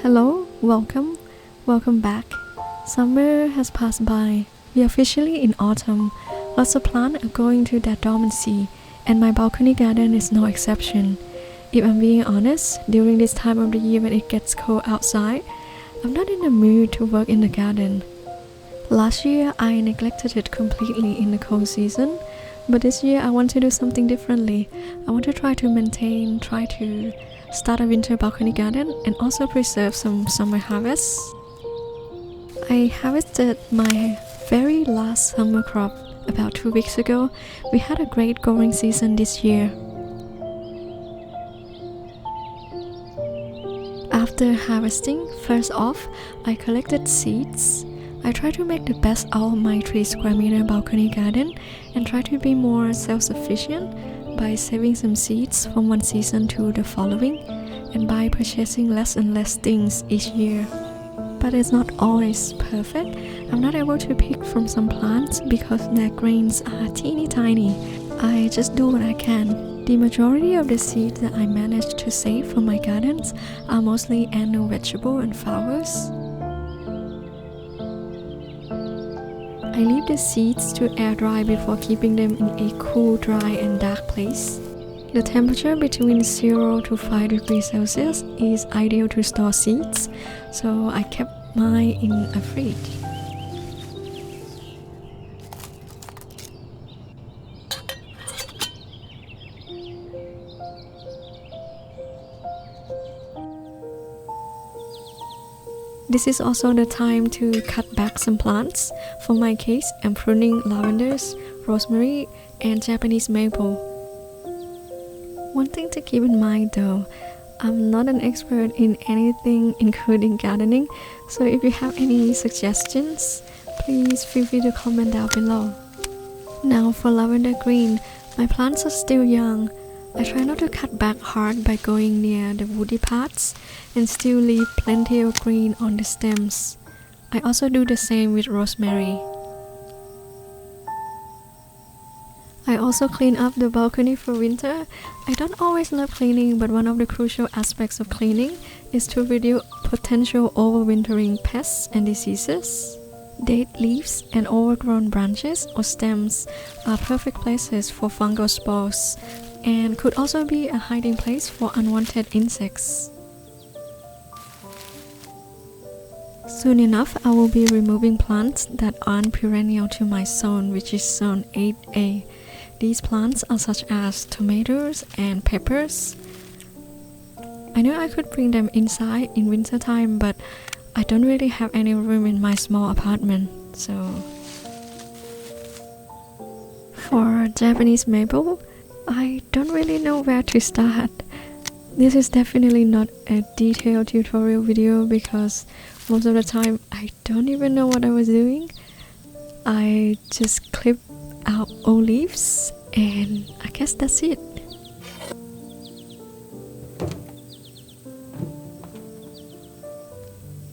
Hello, welcome back. Summer has passed by. We are officially in autumn. Lots of plants are going to their dormancy, and my balcony garden is no exception. If I'm being honest, during this time of the year when it gets cold outside, I'm not in the mood to work in the garden. Last year, I neglected it completely in the cold season, but this year I want to do something differently. I want to try to start a winter balcony garden and also preserve some summer harvests. I harvested my very last summer crop about 2 weeks ago. We had a great growing season this year. After harvesting, first off, I collected seeds. I try to make the best out of my 3 square meter balcony garden and try to be more self-sufficient by saving some seeds from one season to the following and by purchasing less and less things each year. But it's not always perfect. I'm not able to pick from some plants because their grains are teeny tiny. I just do what I can. The majority of the seeds that I managed to save from my gardens are mostly annual vegetable and flowers. I leave the seeds to air dry before keeping them in a cool, dry and dark place. The temperature between 0 to 5 degrees Celsius is ideal to store seeds, so I kept mine in a fridge. This is also the time to cut back some plants. For my case, I'm pruning lavenders, rosemary, and Japanese maple. One thing to keep in mind though, I'm not an expert in anything including gardening, so if you have any suggestions, please feel free to comment down below. Now for lavender green, my plants are still young. I try not to cut back hard by going near the woody parts and still leave plenty of green on the stems. I also do the same with rosemary. I also clean up the balcony for winter. I don't always love cleaning, but one of the crucial aspects of cleaning is to reduce potential overwintering pests and diseases. Dead leaves and overgrown branches or stems are perfect places for fungal spores and could also be a hiding place for unwanted insects. Soon enough, I will be removing plants that aren't perennial to my zone, which is zone 8A. These plants are such as tomatoes and peppers. I knew I could bring them inside in winter time, but I don't really have any room in my small apartment, so... For Japanese maple, I don't really know where to start. This is definitely not a detailed tutorial video because most of the time I don't even know what I was doing. I just clipped out old leaves and I guess that's it.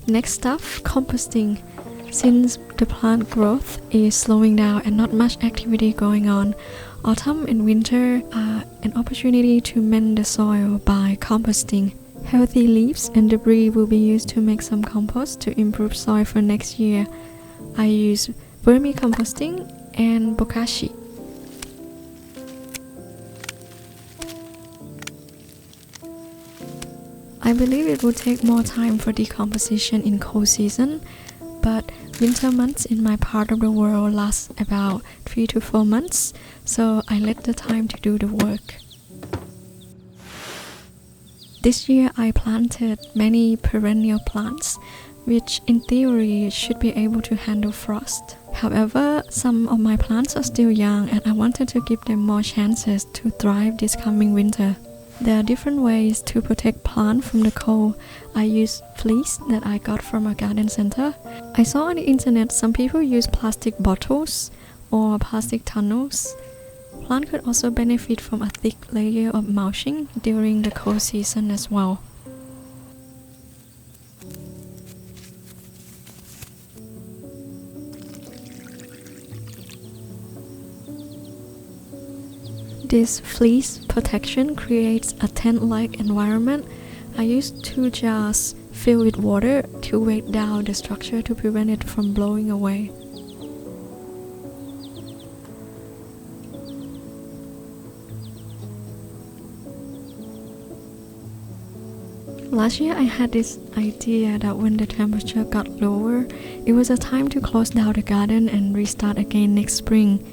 Next up, composting. Since the plant growth is slowing down and not much activity going on, autumn and winter are an opportunity to mend the soil by composting. Healthy leaves and debris will be used to make some compost to improve soil for next year. I use vermicomposting and bokashi. I believe it will take more time for decomposition in cold season, but winter months in my part of the world last about 3 to 4 months, so I let the time to do the work. This year I planted many perennial plants, which in theory should be able to handle frost. However, some of my plants are still young and I wanted to give them more chances to thrive this coming winter. There are different ways to protect plants from the cold. I use fleece that I got from a garden center. I saw on the internet some people use plastic bottles or plastic tunnels. Plants could also benefit from a thick layer of mulching during the cold season as well. This fleece protection creates a tent-like environment. I used 2 jars fill with water to weight down the structure to prevent it from blowing away. Last year I had this idea that when the temperature got lower, it was a time to close down the garden and restart again next spring.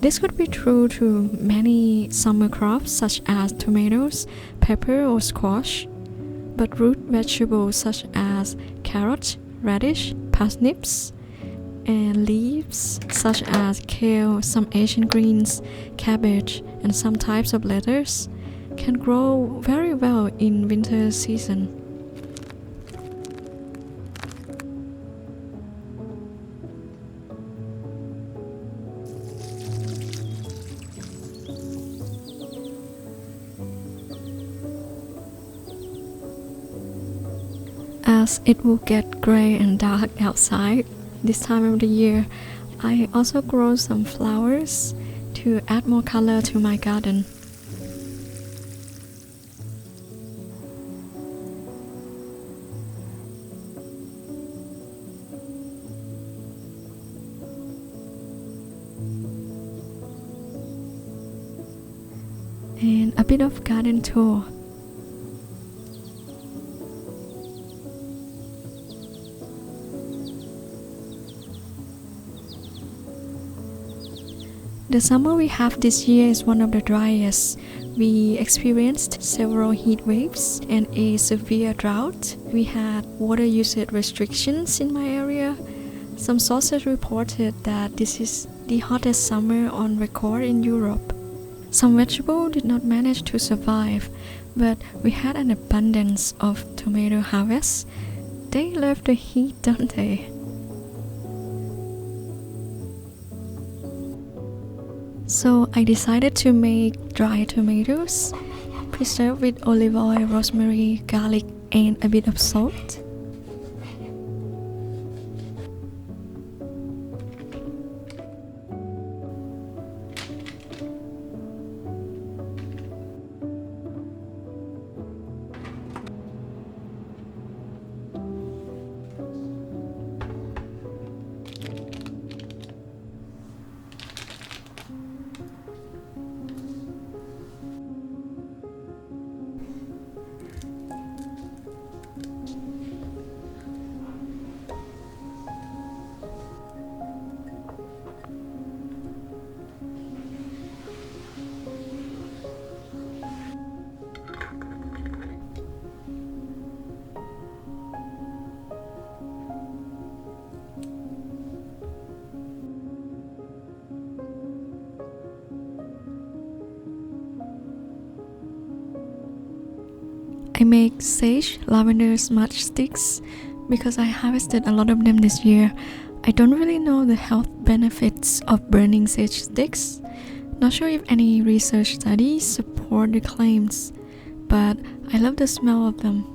This could be true to many summer crops such as tomatoes, pepper or squash, but root vegetables such as carrots, radish, parsnips, and leaves such as kale, some Asian greens, cabbage, and some types of lettuce can grow very well in winter season. As it will get gray and dark outside this time of the year, I also grow some flowers to add more color to my garden. And a bit of garden tour. The summer we have this year is one of the driest. We experienced several heat waves and a severe drought. We had water usage restrictions in my area. Some sources reported that this is the hottest summer on record in Europe. Some vegetables did not manage to survive, but we had an abundance of tomato harvests. They love the heat, don't they? So I decided to make dried tomatoes, preserved with olive oil, rosemary, garlic, and a bit of salt. I make sage lavender smudge sticks because I harvested a lot of them this year. I don't really know the health benefits of burning sage sticks. Not sure if any research studies support the claims, but I love the smell of them.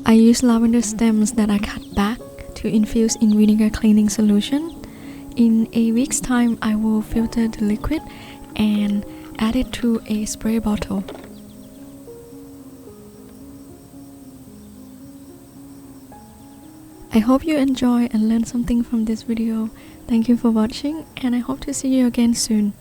I use lavender stems that I cut back to infuse in vinegar cleaning solution. In a week's time, I will filter the liquid and add it to a spray bottle. I hope you enjoy and learn something from this video. Thank you for watching, and I hope to see you again soon.